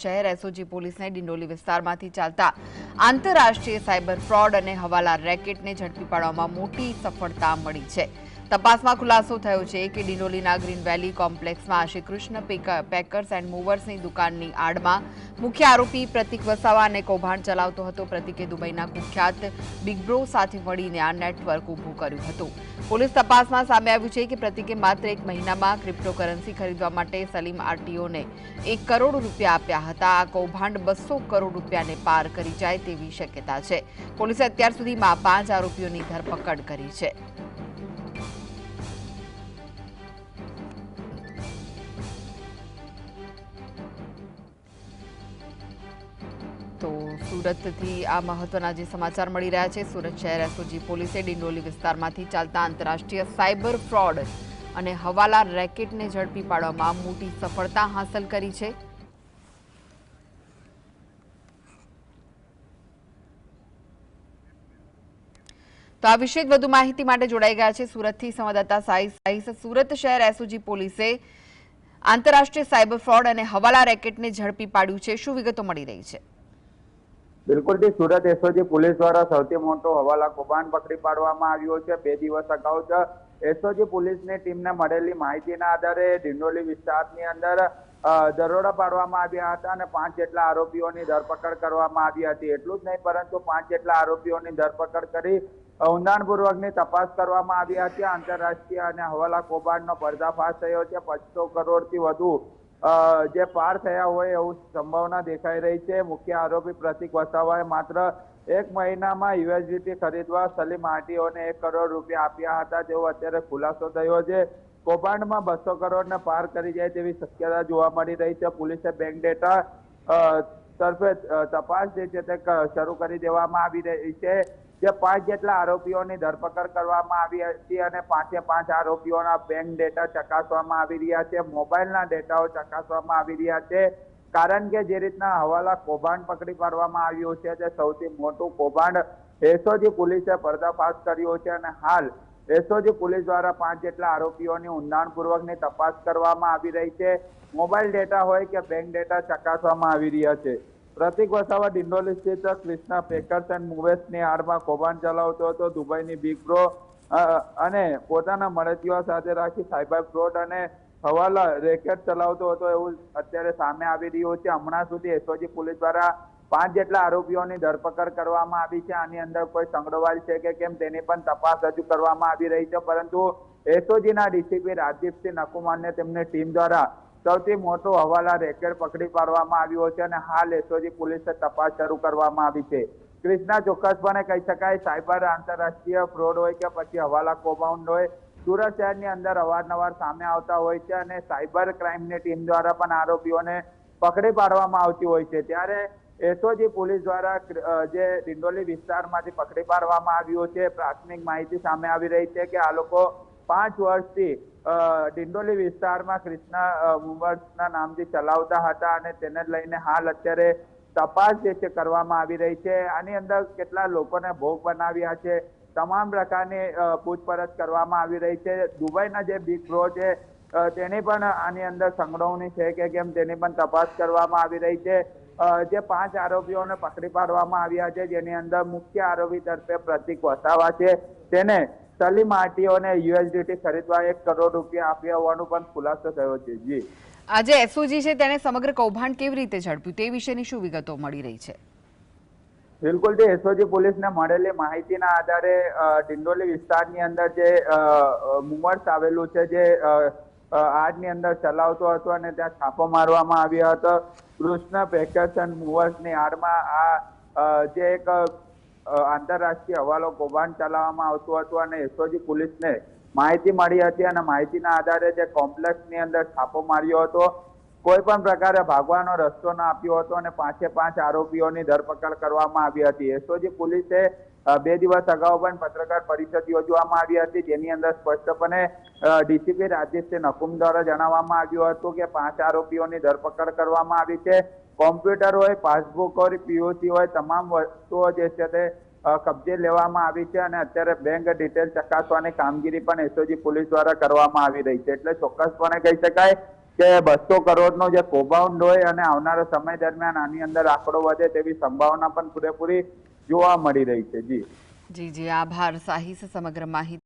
શહેર એસઓજી પોલીસને ડિંડોલી વિસ્તારમાંથી ચાલતા આંતરરાષ્ટ્રીય સાયબર ફ્રોડ અને હવાલા રેકેટને ઝડપી પાડવામાં મોટી સફળતા મળી છે। તપાસમાં ખુલાસો થયો છે કે ડિંડોલીના ગ્રીન વેલી કોમ્પ્લેક્સમાં શ્રી કૃષ્ણ પેકર્સ એન્ડ મૂવર્સની દુકાનની આડમાં મુખ્ય આરોપી પ્રતિક વસાવા અને કૌભાંડ ચલાવતો હતો। પ્રતિકે દુબઈના કુખ્યાત બિગ બ્રો સાથે મળીને આ નેટવર્ક ઊભું કર્યું હતું। પોલીસ તપાસમાં સામે આવ્યું છે કે પ્રતિકે માત્ર 1 મહિનામાં ક્રિપ્ટોકરન્સી ખરીદવા માટે સલીમ આરટીઓને 1 કરોડ રૂપિયા આપ્યા હતા। આ કૌભાંડ 200 કરોડ રૂપિયાને પાર કરી જાય તેવી શક્યતા છે। પોલીસે અત્યાર સુધીમાં 5 આરોપીઓની ધરપકડ કરી છે। તો સુરતથી આ મહત્વના જે સમાચાર મળી રહ્યા છે, સુરત શહેર એસઓજી પોલીસે ડિંડોલી વિસ્તારમાંથી ચાલતા આંતરરાષ્ટ્રીય સાયબર ફ્રોડ અને હવાલા રેકેટને ઝડપી પાડવામાં મોટી સફળતા હાંસલ કરી છે। તો આ વિશે વધુ માહિતી માટે જોડાઈ ગયા છે સુરતથી સંવાદદાતા સાઈસ। સુરત શહેર એસઓજી પોલીસે આંતરરાષ્ટ્રીય સાયબર ફ્રોડ અને હવાલા રેકેટને ઝડપી પાડ્યું છે, શું વિગતો મળી રહી છે? બિલકુલ જી, સુરત એસઓજી પોલીસ દ્વારા સૌથી મોટો હવાલા કૌભાંડ પકડી પાડવામાં આવ્યો છે। 2 દિવસ અગાઉ જ એસઓજી પોલીસની ટીમને મળેલી માહિતીના આધારે ડિંડોલી વિસ્તારની અંદર દરોડા પાડવામાં આવ્યા હતા અને 5 જેટલા આરોપીઓની ધરપકડ કરવામાં આવી હતી। એટલું જ નહીં પરંતુ 5 જેટલા આરોપીઓની ધરપકડ કરી ઊંડાણપૂર્વકની તપાસ કરવામાં આવી હતી। આંતરરાષ્ટ્રીય અને હવાલા કૌભાંડનો પર્દાફાશ થયો છે। 500 કરોડથી વધુ જે પાર થયા હોય એવું સંભાવના દેખાઈ રહી છે। મુખ્ય આરોપી પ્રતિક વસાવાએ માત્ર 1 મહિનામાં યુએસડીટી ખરીદવા સલીમ આરટીઓને 1 કરોડ રૂપિયા આપ્યા હતા તેવો અત્યારે ખુલાસો થયો છે। કૌભાંડમાં 200 કરોડને પાર કરી જાય તેવી શક્યતા જોવા મળી રહી છે। પોલીસે બેંક ડેટા તરફે તપાસ જે છે તે શરૂ કરી દેવામાં આવી રહી છે। જે 5 જેટલા આરોપીઓની ધરપકડ કરવામાં આવી હતી અને 5 આરોપીઓના બેંક ડેટા ચકાસવામાં આવી રહ્યા છે। મોબાઈલના ડેટાઓ ચકાસવામાં આવી રહ્યા છે, કારણ કે જે રીતના હવાલા કૌભાંડ પકડી પાડવામાં આવ્યું છે તે સૌથી મોટું કૌભાંડ એસઓજી પોલીસે પર્દાફાશ કર્યો છે અને હાલ એસઓજી પોલીસ દ્વારા 5 જેટલા આરોપીઓની ઊંડાણપૂર્વકની તપાસ કરવામાં આવી રહી છે। મોબાઈલ ડેટા હોય કે બેંક ડેટા ચકાસવામાં આવી રહ્યા છે। પ્રતિક વસાવા ડિંડોલી સ્થિત કૃષ્ણ પેકર્સ એન્ડ મૂવર્સની આડમાં કૌભાંડ ચલાવતો હતો। દુબઈની બિગ બ્રો અને પોતાના મળતીઓ સાથે રાખી સાયબર ફ્રોડ અને હવાલા રેકેટ ચલાવતો હતો એવું અત્યારે સામે આવી રહ્યું છે। હમણાં સુધી એસઓજી પોલીસ દ્વારા 5 જેટલા આરોપીઓની ધરપકડ કરવામાં આવી છે। આની અંદર કોઈ સંડોવાયેલ છે કે કેમ તેની પણ તપાસ હજુ કરવામાં આવી રહી છે, પરંતુ એસઓજીના ડીસીપી રાજદીપસિંહ નકુમાને તેમની ટીમ દ્વારા સૌથી મોટો હવાલા રેકેટ પકડી પાડવામાં આવ્યો છે અને હાલ એસઓજી પોલીસે તપાસ શરૂ કરવામાં આવી છે। કૃષ્ણા, ચોક્કસપણે કહી શકાય સાયબર આંતરરાષ્ટ્રીય ફ્રોડ હોય કે પછી હવાલા કૌભાંડ હોય, સુરત શહેરની અંદર અવારનવાર સામે આવતા હોય છે અને સાયબર ક્રાઇમની ટીમ દ્વારા પણ આરોપીઓને પકડી પાડવામાં આવતી હોય છે। ત્યારે એસઓજી પોલીસ દ્વારા જે ડિંડોલી વિસ્તારમાંથી પકડી પાડવામાં આવ્યું છે, પ્રાથમિક માહિતી સામે આવી રહી છે કે આ લોકો 5 વર્ષથી ડિંડોલી વિસ્તારમાં કૃષ્ણા મૂવર્સના નામથી ચલાવતા હતા અને તેને લઈને હાલ અત્યારે તપાસ જે છે કરવામાં આવી રહી છે। આની અંદર કેટલા લોકોને ભોગ બનાવ્યા છે, તમામ પ્રકારની પૂછપરછ કરવામાં આવી રહી છે। દુબઈના જે બિગ બ્રો છે તેની પણ આની અંદર સંડોવણી છે કે કેમ તેની પણ તપાસ કરવામાં આવી રહી છે। જે 5 આરોપીઓને પકડી પાડવામાં આવ્યા છે, જેની અંદર મુખ્ય આરોપી તરફે પ્રતિક વસાવા છે, તેને સલીમ આરટીઓને યુએસડીટી ખરીદવા 1 કરોડ રૂપિયા આપ્યા હોવાનો પણ ખુલાસો થયો છે। જી, આજે એસઓજી છે તેને સમગ્ર કૌભાંડ કેવી રીતે ઝડપ્યું તે વિશેની શું વિગતો મળી રહી છે? બિલકુલ જે એસઓજી પોલીસને મળેલી માહિતીના આધારે ડિંડોલી વિસ્તારની અંદર જે મૂવર્સ આવેલું છે, જે આડની અંદર ચલાવતો હતો અને ત્યાં છાપો મારવામાં આવ્યો હતો। કૃષ્ણ પેકર્સ એન્ડ મૂવર્સની આડમાં આ જે એક આંતરરાષ્ટ્રીય હવાલો કૌભાંડ ચલાવવામાં આવતું હતું અને એસઓજી પોલીસને માહિતી મળી હતી અને માહિતીના આધારે જે કોમ્પ્લેક્સની અંદર છાપો માર્યો હતો। કોઈ પણ પ્રકારે ભાગવાનો રસ્તો ન આપ્યો હતો અને 5 આરોપીઓની ધરપકડ કરવામાં આવી હતી। એસઓજી પોલીસે 2 દિવસ અગાઉ પણ પત્રકાર પરિષદ યોજવામાં આવી હતી, જેની અંદર સ્પષ્ટપણે ડીસીપી રાજદીપસિંહ નકુમ દ્વારા જણાવવામાં આવ્યું હતું કે 5 આરોપીઓની ધરપકડ કરવામાં આવી છે। કોમ્પ્યુટર હોય, પાસબુક હોય, પીઓસી હોય, તમામ વસ્તુઓ જે છે તે કબજે લેવામાં આવી છે અને અત્યારે બેંક ડિટેલ ચકાસવાની કામગીરી પણ એસઓજી પોલીસ દ્વારા કરવામાં આવી રહી છે। એટલે ચોક્કસપણે કહી શકાય કે 200 કરોડનો જે કૌભાંડ હોય અને આવનારા સમય દરમિયાન આની અંદર આંકડો વધે તેવી સંભાવના પણ પૂરેપૂરી જોવા મળી રહી છે. જી જી આભાર સાહિસ સમગ્ર માહિતી